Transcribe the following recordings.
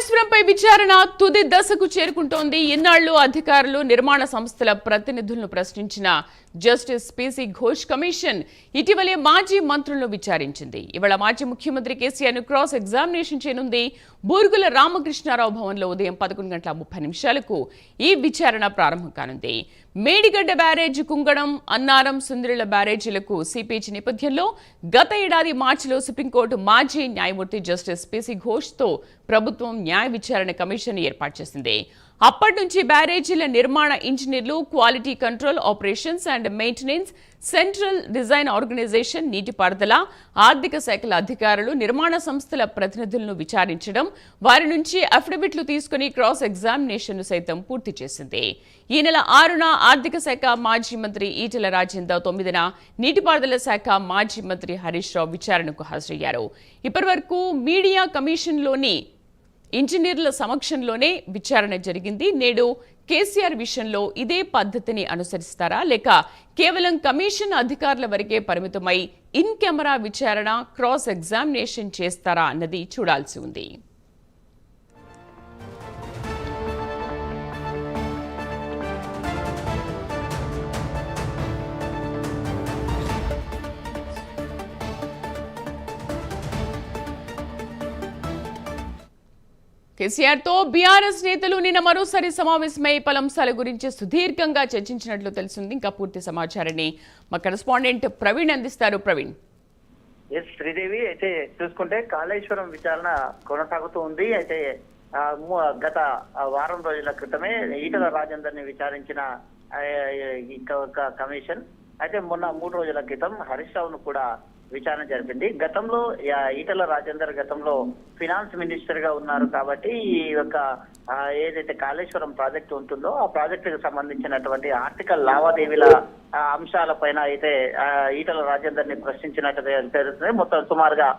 కాళేశ్వరంపై విచారణ తుది దశకు చేరుకుంటోంది. ఇన్నాళ్లు అధికారులు, నిర్మాణ సంస్థల ప్రతినిధులను ప్రశ్నించిన జస్టిస్ పీసీ ఘోష్ కమిషన్ ఇటీవలే మాజీ మంత్రులను విచారించింది. ఇవాళ మాజీ ముఖ్యమంత్రి కేసీఆర్ ను క్రాస్ ఎగ్జామినేషన్ చేయనుంది. బూర్గుల రామకృష్ణారావు భవన్లో ఉదయం 11:30 ఈ విచారణ ప్రారంభం కానుంది. మేడిగడ్డ బ్యారేజ్, కుంగడం, అన్నారం, సుందిరిళ్ల బ్యారేజీలకు సీపీజీ నేపథ్యంలో గత ఏడాది మార్చిలో సుప్రీంకోర్టు మాజీ న్యాయమూర్తి జస్టిస్ పీసీ ఘోష్తో ప్రభుత్వం న్యాయ విచారణ కమిషన్ ఏర్పాటు చేసింది. అప్పటి నుంచి బ్యారేజీల నిర్మాణ ఇంజనీర్లు, quality control, operations and maintenance, central design organization, నీటిపారుదల, ఆర్థిక శాఖల అధికారులు, నిర్మాణ సంస్థల ప్రతినిధులను విచారించడం, వారి నుంచి అఫిడవిట్లు తీసుకుని క్రాస్ ఎగ్జామినేషన్ సైతం పూర్తి చేసింది. ఈ నెల 6న ఆర్థిక శాఖ మాజీ మంత్రి ఈటెల రాజేందర్, 9న నీటిపారుదల శాఖ మాజీ మంత్రి హరీష్ రావు విచారణకు హాజరయ్యారు. ఇప్పటివరకు మీడియా కమిషన్లోని ఇంజనీర్ల సమక్షంలోనే విచారణ జరిగింది. నేడు కేసీఆర్ విషయంలో ఇదే పద్ధతిని అనుసరిస్తారా, లేక కేవలం కమిషన్ అధికారుల వరకే పరిమితమై ఇన్ కెమెరా విచారణ, క్రాస్ ఎగ్జామినేషన్ చేస్తారా అన్నది చూడాల్సి ఉంది. కేసీఆర్ తో బీఆర్ఎస్ నేతలు నిన్న మరోసారి సమావేశమై పలు అంశాల గురించి సుదీర్ఘంగా చర్చించినట్లు తెలిసింది. ఇంకా పూర్తి సమాచారాన్ని మా కరెస్పాండెంట్ ప్రవీణ్ అందిస్తారు. ప్రవీణ్. శ్రీదేవి, అయితే చూసుకుంటే కాళేశ్వరం విచారణ కొనసాగుతూ ఉంది. అయితే గత వారం రోజుల క్రితమే ఈటల రాజేందర్ ని విచారించిన కమిషన్ అయితే మొన్న 3 రోజుల క్రితం హరీష్ రావును కూడా విచారణ జరిపింది. గతంలో ఈటల రాజేందర్ గతంలో ఫినాన్స్ మినిస్టర్ గా ఉన్నారు కాబట్టి ఈ యొక్క ఏదైతే కాళేశ్వరం ప్రాజెక్టు ఉంటుందో ఆ ప్రాజెక్టుకు సంబంధించినటువంటి ఆర్థిక లావాదేవీల అంశాలపైన అయితే ఈటల రాజేందర్ ని ప్రశ్నించినట్టు తెలుస్తుంది. మొత్తం సుమారుగా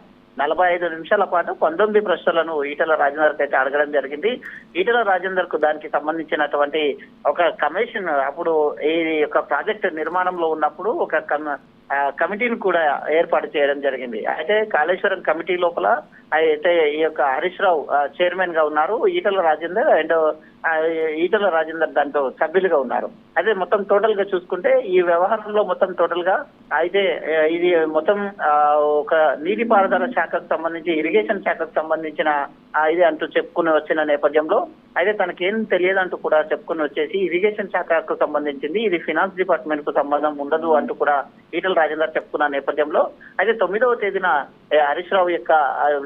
45 నిమిషాల పాటు 19 ప్రశ్నలను ఈటల రాజేందర్ అయితే అడగడం జరిగింది. ఈటల రాజేందర్ కు దానికి సంబంధించినటువంటి ఒక కమిషన్ అప్పుడు ఈ యొక్క ప్రాజెక్టు నిర్మాణంలో ఉన్నప్పుడు ఒక కమిటీని కూడా ఏర్పాటు చేయడం జరిగింది. అయితే కాళేశ్వరం కమిటీ లోపల అయితే ఈ యొక్క హరీష్ రావు చైర్మన్ గా ఉన్నారు, ఈటల రాజేందర్ దాంట్లో సభ్యులుగా ఉన్నారు. అయితే మొత్తం టోటల్ గా చూసుకుంటే ఈ వ్యవహారంలో మొత్తం టోటల్ గా అయితే ఇది మొత్తం ఒక నీటిపారుదల శాఖకు సంబంధించి, ఇరిగేషన్ శాఖకు సంబంధించిన ఇది అంటూ చెప్పుకుని వచ్చిన నేపథ్యంలో అయితే తనకేం తెలియదంటూ కూడా చెప్పుకుని వచ్చేసి ఇరిగేషన్ శాఖకు సంబంధించింది, ఇది ఫినాన్స్ డిపార్ట్మెంట్ కు సంబంధం ఉండదు అంటూ కూడా ఈటల రాజేందర్ చెప్పుకున్న నేపథ్యంలో అయితే 9వ తేదీన హరీష్ రావు యొక్క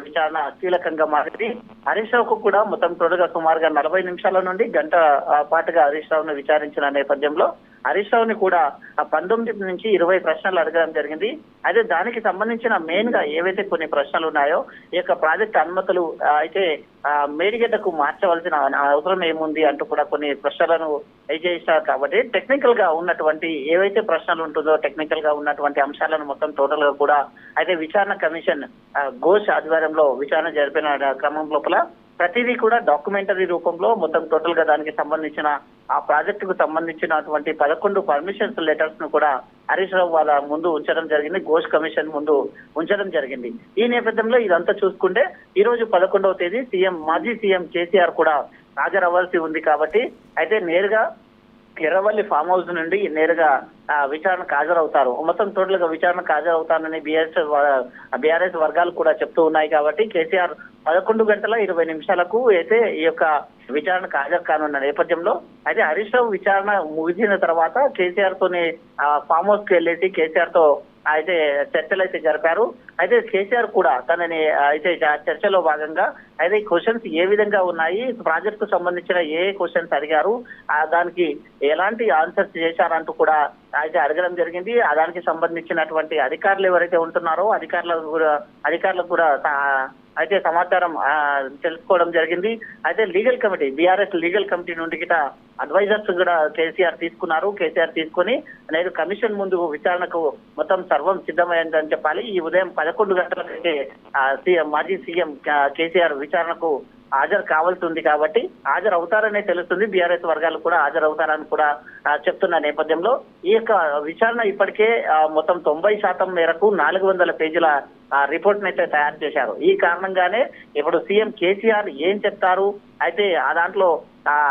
విచారణ కీలకంగా మారింది. హరీష్ రావుకు కూడా మొత్తం టోటల్గా సుమారుగా 40 నిమిషాల నుండి గంట పాటుగా హరీష్ రావును విచారించిన నేపథ్యంలో హరీష్ రావుని కూడా 19 నుంచి 20 ప్రశ్నలు అడగడం జరిగింది. అయితే దానికి సంబంధించిన మెయిన్ గా ఏవైతే కొన్ని ప్రశ్నలు ఉన్నాయో ఈ యొక్క ప్రాజెక్ట్ అనుమతులు అయితే మేడిగడ్డకు మార్చవలసిన అవసరం ఏముంది అంటూ కూడా కొన్ని ప్రశ్నలను చేశారు. కాబట్టి టెక్నికల్ గా ఉన్నటువంటి ఏవైతే ప్రశ్నలు ఉంటుందో టెక్నికల్ గా ఉన్నటువంటి అంశాలను మొత్తం టోటల్ గా కూడా అయితే విచారణ కమిషన్ ఘోష్ ఆధ్వర్యంలో విచారణ జరిపిన క్రమం లోపల ప్రతిదీ కూడా డాక్యుమెంటరీ రూపంలో మొత్తం టోటల్ గా దానికి సంబంధించిన ఆ ప్రాజెక్టుకు సంబంధించినటువంటి 11 పర్మిషన్స్ లెటర్స్ ను కూడా హరీష్ రావు వాళ్ళ ముందు ఉంచడం జరిగింది, ఘోష్ కమిషన్ ముందు ఉంచడం జరిగింది. ఈ నేపథ్యంలో ఇదంతా చూసుకుంటే ఈ రోజు 11వ తేదీ మాజీ సీఎం కేసీఆర్ కూడా హాజరవ్వాల్సి ఉంది. కాబట్టి అయితే నేరుగా ఎర్రవల్లి ఫామ్ హౌస్ నుండి నేరుగా విచారణకు హాజరవుతారు. మొత్తం టోటల్ గా విచారణకు హాజరవుతానని బీఆర్ఎస్ వర్గాలు కూడా చెప్తూ ఉన్నాయి. కాబట్టి కేసీఆర్ 11:20 అయితే ఈ యొక్క విచారణకు హాజరు కానున్న నేపథ్యంలో అయితే హరీష్ రావు విచారణ ముగిసిన తర్వాత కేసీఆర్ తోని ఫామ్ హౌస్ కి వెళ్ళేసి కేసీఆర్ తో అయితే చర్చలు అయితే జరిపారు. అయితే కేసీఆర్ కూడా తనని అయితే చర్చలో భాగంగా అయితే క్వశ్చన్స్ ఏ విధంగా ఉన్నాయి, ప్రాజెక్ట్ కు సంబంధించిన ఏ క్వశ్చన్స్ అడిగారు, దానికి ఎలాంటి ఆన్సర్స్ చేశారంటూ కూడా అయితే అడగడం జరిగింది. దానికి సంబంధించినటువంటి అధికారులు ఎవరైతే ఉంటున్నారో అధికారులకు కూడా అయితే సమాచారం తెలుసుకోవడం జరిగింది. అయితే legal committee, BRS legal committee నుండి గిట అడ్వైజర్స్ కూడా కేసీఆర్ తీసుకున్నారు. కేసీఆర్ తీసుకొని నేడు కమిషన్ ముందు విచారణకు మొత్తం సర్వం సిద్ధమైందని చెప్పాలి. ఈ ఉదయం 11 గంటలకైతే మాజీ సీఎం కేసీఆర్ విచారణకు హాజరు కావాల్సి ఉంది కాబట్టి హాజరు అవుతారనే తెలుస్తుంది. బీఆర్ఎస్ వర్గాలు కూడా హాజరవుతారని కూడా చెప్తున్న నేపథ్యంలో ఈ యొక్క విచారణ ఇప్పటికే మొత్తం 90% మేరకు 400 పేజీల రిపోర్ట్ అయితే తయారు చేశారు. ఈ కారణంగానే ఇప్పుడు సీఎం కేసీఆర్ ఏం చెప్తారు, అయితే ఆ దాంట్లో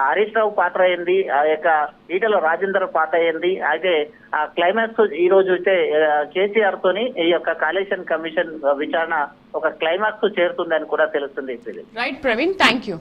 హరీష్ రావు పాత్ర ఏంది, ఆ యొక్క ఈటెల రాజేందర్ పాత్ర ఏంది, అయితే ఆ క్లైమాక్స్ ఈ రోజు అయితే కేసీఆర్ తోని ఈ యొక్క కాళేశ్వరం కమిషన్ విచారణ ఒక క్లైమాక్స్ చేరుతుందని కూడా తెలుస్తుంది. Right Praveen, thank you.